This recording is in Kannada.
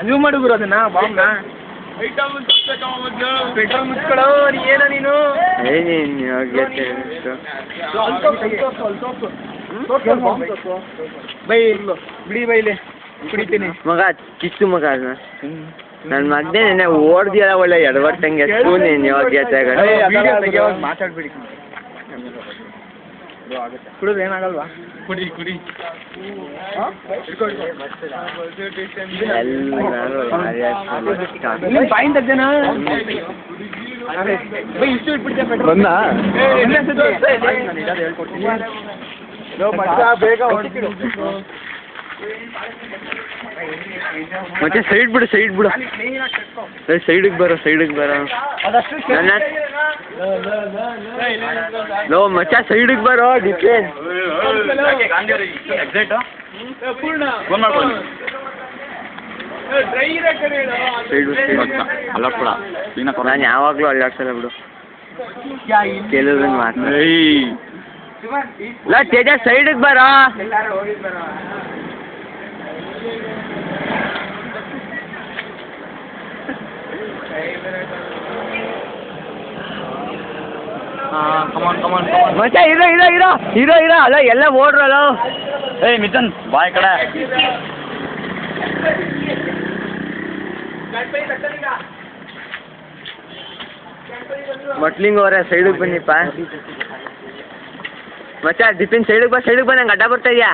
ನೀವು ಮಾಡಿ ಗುರು ಅದನ್ನ ಬಾಂಬ್ನ ಪೆಟ್ರೋಲ್ ಮುಚ್ಕೊಳ್ಳೋ ಏನ ನೀನು ಬೈ ಬಿಡಿ ಬೈಲಿ ಕುಡಿತೀನಿ ಮಗ ಕಿತ್ತು ಮಗ ಅದನ್ನ ನನ್ನ ಮಗ್ನೆ ನೆನ್ನೆ ಓಡ್ದಿಯಲ್ಲ ಒಳ್ಳೆ ಎಡವಟ್ಟಂಗೆ ನೀನು ಯಾವಾಗ ಮಾತಾಡ್ಬಿಡಿ ಕುಡಿದ್ರೆ ಏನಾಗಲ್ವಾ ಕುಡಿ ಕುಡಿ ಬಾಯಿಂದ ಜನ ಇಷ್ಟು ಇಟ್ಬಿಡ್ತೀಯ ಮತ್ತೆ ಸೈಡ್ ಬಿಡು ಸೈಡಿಗೆ ಬರೋ ಲೋ ಮಚ್ಚ ಸೈಡಿಗೆ ಬರೋ ಡಿಫೆನ್ ನಾನು ಯಾವಾಗಲೂ ಅಲ್ಲಾಡ್ಸಲ್ಲ ಬಿಡು ಕೆಲವ್ರನ್ನ ಮಾಡ್ತಾರೆ ತೇಜ ಸೈಡಿಗೆ ಬರೋ ಮಚ್ಚ ಹೀರೋ ಅಲ್ಲ ಎಲ್ಲ ಓಡ್ರಲ್ಲ ಏಯ್ ಮಿಥುನ್ ಬಾಯ್ ಕಡೆ ಮಟ್ಲಿಂಗ್ ಅವರೇ ಸೈಡಿಗೆ ಬನ್ನಿಪ್ಪ ಮಚ್ಚ ಡಿಫಿನ್ ಸೈಡಿಗೆ ಬಾ ನಂಗೆ ಅಡ್ಡ ಬರ್ತಾ ಇದೆಯಾ